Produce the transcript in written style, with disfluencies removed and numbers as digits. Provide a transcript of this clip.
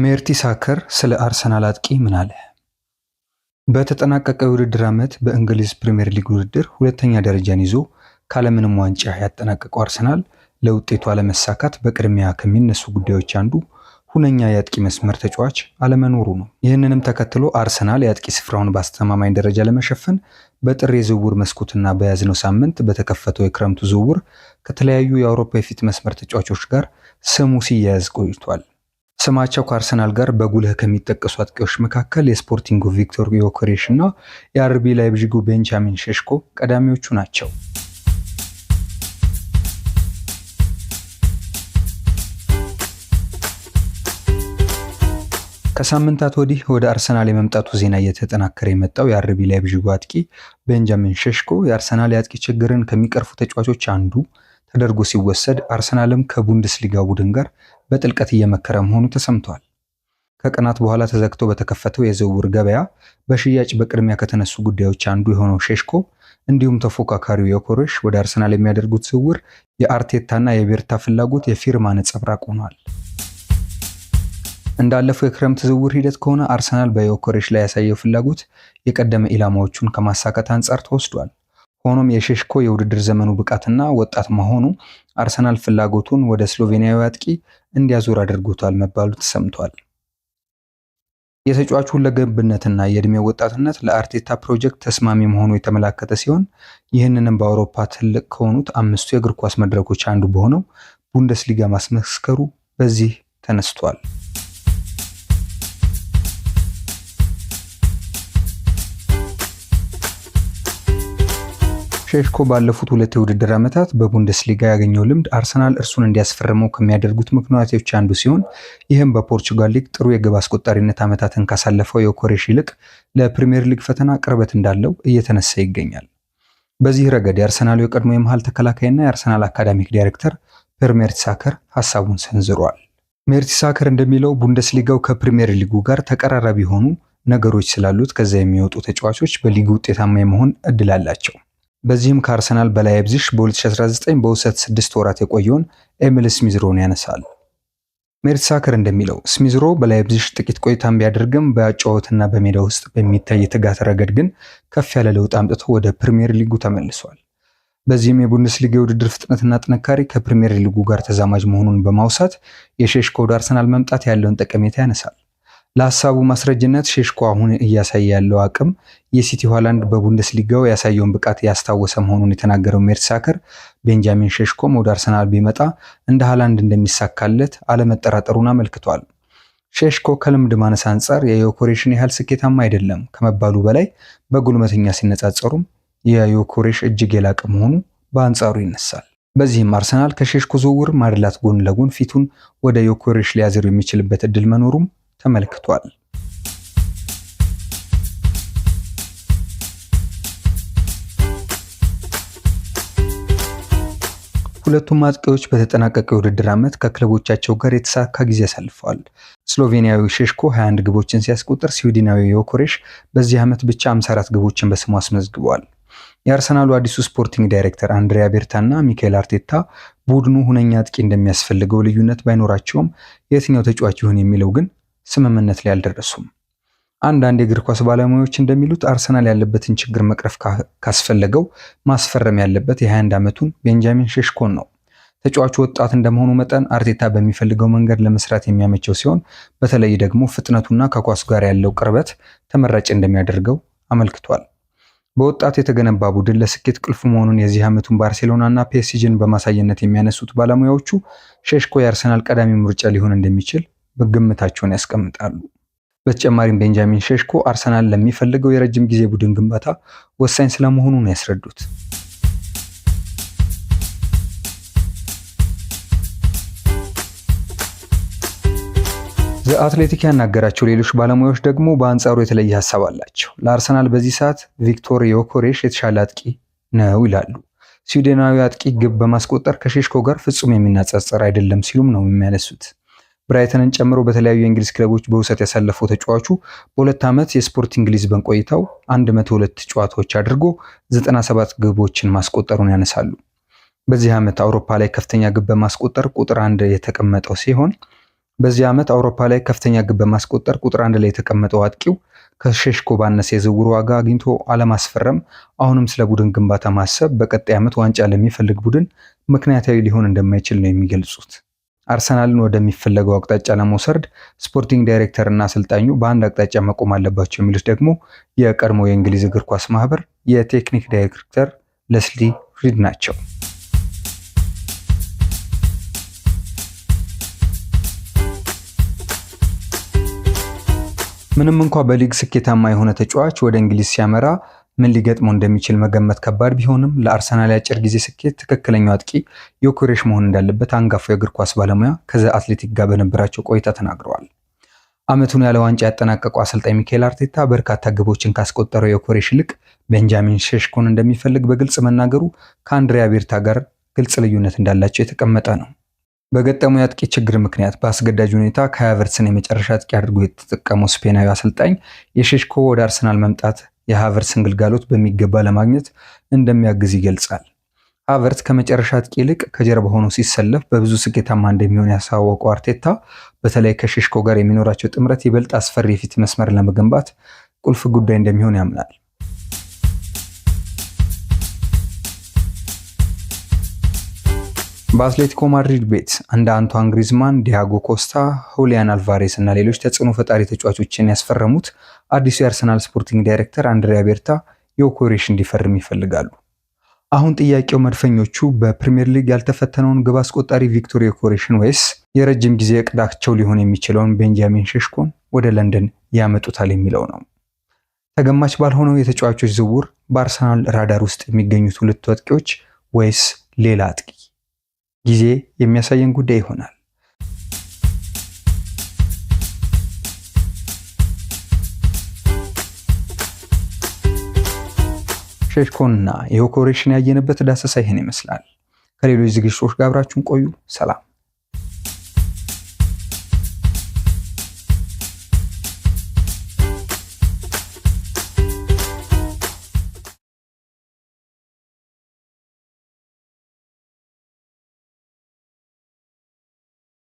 ሜርቲሳከር ስለ አርሰናል አጥቂ ምን አለ? በተጠናቀቀው የውድድር ዓመት በእንግሊዝ ፕሪምየር ሊግ ውድድር ሁለተኛ ደረጃን ይዞ ካለምንም ዋንጫ ያጠናቀቀው አርሰናል ለውጤቱ አለመሳካት በቅድሚያ ከሚነሱ ጉዳዮች አንዱ ሁነኛ የአጥቂ መስመር ተጫዋች አለመኖሩ ነው። ይህንንም ተከትሎ አርሰናል የአጥቂ ስፍራውን በአስተማማኝ ደረጃ ለመሸፈን በጥር የዝውውር መስኮትና በያዝነው ሳምንት በተከፈተው የክረምቱ ዝውውር ከተለያዩ የአውሮፓ የፊት መስመር ተጫዋቾች ጋር ስሙ ሲያያዝ ቆይቷል። ስማቸው ከአርሰናል ጋር በጉልህ ከሚጠቀሱ አጥቂዎች መካከል የስፖርቲንጉ ቪክቶር ዮኬሬሽ እና የአርቢ ላይፕዚጉ ቤንጃሚን ሼሽኮ ቀዳሚዎቹ ናቸው። ከሳምንታት ወዲህ ወደ አርሰናል የመምጣቱ ዜና እየተጠናከረ የመጣው የአርቢ ላይፕዚጉ አጥቂ ቤንጃሚን ሼሽኮ የአርሰናል የአጥቂ ችግርን ከሚቀርፉ ተጫዋቾች አንዱ ተደርጎ ሲወሰድ አርሰናልም ከቡንደስሊጋ ቡድን ጋር በጥልቀት እየመከረ መሆኑ ተሰምቷል። ከቀናት በኋላ ተዘግቶ በተከፈተው የዝውውር ገበያ በሽያጭ በቅድሚያ ከተነሱ ጉዳዮች አንዱ የሆነው ሼሽኮ እንዲሁም ተፎካካሪው ዮኬሬሽ ወደ አርሰናል የሚያደርጉት ዝውውር የአርቴታና የቤርታ ፍላጎት የፊርማ ነጸብራቅ ሆኗል። እንዳለፈው የክረምት ዝውውር ሂደት ከሆነ አርሰናል በዮኬሬሽ ላይ ያሳየው ፍላጎት የቀደመ ኢላማዎቹን ከማሳካት አንጻር ተወስዷል። ሆኖም የሼሽኮ የውድድር ዘመኑ ብቃትና ወጣት መሆኑ አርሰናል ፍላጎቱን ወደ ስሎቬኒያዊ አጥቂ እንዲያዞር አድርጎታል መባሉ ተሰምቷል። የተጫዋቹ ሁለገብነትና የእድሜው ወጣትነት ለአርቴታ ፕሮጀክት ተስማሚ መሆኑ የተመላከተ ሲሆን ይህንንም በአውሮፓ ትልቅ ከሆኑት 5 የእግር ኳስ መድረኮች አንዱ በሆነው ቡንደስሊጋ ማስመስከሩ በዚህ ተነስቷል። ሼሽኮ ባለፉት 2 የውድድር ዓመታት በቡንደስሊጋ ያገኘው ልምድ አርሰናል እርሱን እንዲያስፈርመው ከሚያደርጉት ምክንያቶች አንዱ ሲሆን ይህም በፖርቹጋል ሊግ ጥሩ የግብ አስቆጣሪነት ዓመታትን ካሳለፈው ዮኬሬሽ ይልቅ ለፕሪሚየር ሊግ ፈተና ቅርበት እንዳለው እየተነሳ ይገኛል። በዚህ ረገድ የአርሰናሉ የቀድሞ የመሃል ተከላካይና የአርሰናል አካዳሚክ ዳይሬክተር ፐር ሜርቲሳከር ሐሳቡን ሰንዝሯል። ሜርቲሳከር እንደሚለው ቡንደስሊጋው ከፕሪሚየር ሊጉ ጋር ተቀራራቢ የሆኑ ነገሮች ስላሉት ከዛ የሚወጡ ተጫዋቾች በሊጉ ውጤታማ የመሆን እድል አላቸው። በዚህም ከአርሰናል በላይፕዚግ በ2019 በውሰት 6 ወራት የቆየውን ኤሚል ስሚዝሮን ያነሳል። ሜርቲሳከር እንደሚለው ስሚዝሮ በላይፕዚግ ጥቂት ቆይታን ቢያደርግም በአጨዋወትና በሜዳ ውስጥ በሚታይ የትጋት ረገድ ግን ከፍ ያለ ለውጥ አምጥቶ ወደ ፕሪሚየር ሊጉ ተመልሷል። በዚህም የቡንደስሊጋ የውድድር ፍጥነትና ጥንካሬ ከፕሪሚየር ሊጉ ጋር ተዛማጅ መሆኑን በማውሳት የሼሽኮ ወደ አርሰናል መምጣት ያለውን ጠቀሜታ ያነሳል። ለሐሳቡ ማስረጃነት ሼሽኮ አሁን እያሳየ ያለው አቅም የሲቲ ሃላንድ በቡንደስሊጋው ያሳየውን ብቃት ያስታወሰ መሆኑን የተናገረው ሜርቲሳከር ቤንጃሚን ሼሽኮም ወደ አርሰናል ቢመጣ እንደ ሃላንድ እንደሚሳካለት አለመጠራጠሩን አመልክቷል። ሼሽኮ ከልምድ ማነስ አንጻር የዮኬሬሽን ያህል ስኬታማ አይደለም ከመባሉ በላይ በጉልበተኛ ሲነጻጸሩም የዮኬሬሽ እጅግ የላቀ መሆኑ በአንጻሩ ይነሳል። በዚህም አርሰናል ከሼሽኮ ዝውውር ማድላት ጎን ለጎን ፊቱን ወደ ዮኬሬሽ ሊያዞር የሚችልበት እድል መኖሩም ተመልክቷል። ሁለቱም አጥቂዎች በተጠናቀቀው የውድድር ዓመት ከክለቦቻቸው ጋር የተሳካ ጊዜ አሳልፈዋል። ስሎቬኒያዊ ሼሽኮ 21 ግቦችን ሲያስቆጥር ስዊድናዊ ዮኬሬሽ በዚህ ዓመት ብቻ 54 ግቦችን በስሙ አስመዝግበዋል። የአርሰናሉ አዲሱ ስፖርቲንግ ዳይሬክተር አንድሪያ ቤርታ እና ሚካኤል አርቴታ ቡድኑ ሁነኛ አጥቂ እንደሚያስፈልገው ልዩነት ባይኖራቸውም የትኛው ተጫዋች ይሁን የሚለው ግን ስምምነት ላይ አልደረሱም። አንዳንድ የእግር ኳስ ባለሙያዎች እንደሚሉት አርሰናል ያለበትን ችግር መቅረፍ ካስፈለገው ማስፈረም ያለበት የ21 ዓመቱን ቤንጃሚን ሼሽኮን ነው። ተጫዋቹ ወጣት እንደመሆኑ መጠን አርቴታ በሚፈልገው መንገድ ለመስራት የሚያመቸው ሲሆን በተለይ ደግሞ ፍጥነቱና ከኳስ ጋር ያለው ቅርበት ተመራጭ እንደሚያደርገው አመልክቷል። በወጣት የተገነባ ቡድን ለስኬት ቁልፍ መሆኑን የዚህ ዓመቱን ባርሴሎናና ፒኤስጂን በማሳየነት የሚያነሱት ባለሙያዎቹ ሼሽኮ የአርሰናል ቀዳሚ ምርጫ ሊሆን እንደሚችል በግምታቸውን ያስቀምጣሉ። በተጨማሪም ቤንጃሚን ሼሽኮ አርሰናል ለሚፈልገው የረጅም ጊዜ ቡድን ግንባታ ወሳኝ ስለመሆኑ ነው ያስረዱት። ዘአትሌቲክ ያናገራቸው ሌሎች ባለሙያዎች ደግሞ በአንጻሩ የተለየ ሐሳብ አላቸው። ለአርሰናል በዚህ ሰዓት ቪክቶር ዮኬሬሽ የተሻለ አጥቂ ነው ይላሉ። ስዊድናዊ አጥቂ ግብ በማስቆጠር ከሼሽኮ ጋር ፍጹም የሚናጻጸር አይደለም ሲሉም ነው የሚያነሱት። ብራይተንን ጨምሮ በተለያዩ የእንግሊዝ ክለቦች በውሰት ያሳለፈው ተጫዋቹ በ2 ዓመት የስፖርቲንግ ሊዝበን ቆይታው 102 ጨዋታዎች አድርጎ 97 ግቦችን ማስቆጠሩን ያነሳሉ። በዚህ ዓመት አውሮፓ ላይ ከፍተኛ ግብ በማስቆጠር ቁጥር 1 የተቀመጠው ሲሆን በዚህ ዓመት አውሮፓ ላይ ከፍተኛ ግብ በማስቆጠር ቁጥር 1 ላይ የተቀመጠው አጥቂው ከሼሽኮ ባነሰ የዝውውር ዋጋ አግኝቶ አለማስፈረም አሁንም ስለ ቡድን ግንባታ ማሰብ በቀጣይ ዓመት ዋንጫ ለሚፈልግ ቡድን ምክንያታዊ ሊሆን እንደማይችል ነው የሚገልጹት። አርሰናልን ወደሚፈለገው አቅጣጫ ለመውሰድ ስፖርቲንግ ዳይሬክተር እና አሰልጣኙ በአንድ አቅጣጫ መቆም አለባቸው የሚሉት ደግሞ የቀድሞ የእንግሊዝ እግር ኳስ ማህበር የቴክኒክ ዳይሬክተር ለስሊ ሪድ ናቸው። ምንም እንኳ በሊግ ስኬታማ የሆነ ተጫዋች ወደ እንግሊዝ ሲያመራ ምን ሊገጥመው እንደሚችል መገመት ከባድ ቢሆንም ለአርሰናል የአጭር ጊዜ ስኬት ትክክለኛው አጥቂ ዮኬሬሽ መሆን እንዳለበት አንጋፋው የእግር ኳስ ባለሙያ ከዘ አትሌቲክ ጋር በነበራቸው ቆይታ ተናግረዋል። ዓመቱን ያለ ዋንጫ ያጠናቀቀው አሰልጣኝ ሚካኤል አርቴታ በርካታ ግቦችን ካስቆጠረው ዮኬሬሽ ይልቅ ቤንጃሚን ሼሽኮን እንደሚፈልግ በግልጽ መናገሩ ከአንድሪያ ቤርታ ጋር ግልጽ ልዩነት እንዳላቸው የተቀመጠ ነው። በገጠመው የአጥቂ ችግር ምክንያት በአስገዳጅ ሁኔታ ካይ ሃቨርትዝን የመጨረሻ አጥቂ አድርጎ የተጠቀመው ስፔናዊ አሰልጣኝ የሼሽኮ ወደ አርሰናል መምጣት የሃቨርትዝን ግልጋሎት በሚገባ ለማግኘት እንደሚያግዝ ይገልጻል። ሃቨርትዝ ከመጨረሻ አጥቂ ይልቅ ከጀርባ ሆኖ ሲሰለፍ በብዙ ስኬታማ እንደሚሆን ያሳወቀው አርቴታ በተለይ ከሼሽኮ ጋር የሚኖራቸው ጥምረት ይበልጥ አስፈሪ የፊት መስመር ለመገንባት ቁልፍ ጉዳይ እንደሚሆን ያምናል። በአትሌቲኮ ማድሪድ ቤት እንደ አንቷን ግሪዝማን፣ ዲያጎ ኮስታ፣ ሁሊያን አልቫሬስ እና ሌሎች ተጽዕኖ ፈጣሪ ተጫዋቾችን ያስፈረሙት አዲሱ የአርሰናል ስፖርቲንግ ዳይሬክተር አንድሪያ ቤርታ ዮኬሬሽ እንዲፈርም ይፈልጋሉ። አሁን ጥያቄው መድፈኞቹ በፕሪሚየር ሊግ ያልተፈተነውን ግብ አስቆጣሪ ቪክቶር ዮኬሬሽን ወይስ የረጅም ጊዜ እቅዳቸው ሊሆን የሚችለውን ቤንጃሚን ሼሽኮን ወደ ለንደን ያመጡታል የሚለው ነው። ተገማች ባልሆነው የተጫዋቾች ዝውውር በአርሰናል ራዳር ውስጥ የሚገኙት ሁለቱ አጥቂዎች ወይስ ሌላ አጥቂ? ጊዜ የሚያሳየን ጉዳይ ይሆናል። ሼሽኮንና ዮኬሬሽን ያየንበት ዳሰሳ ይህን ይመስላል። ከሌሎች ዝግጅቶች ጋር አብራችሁን ቆዩ። ሰላም።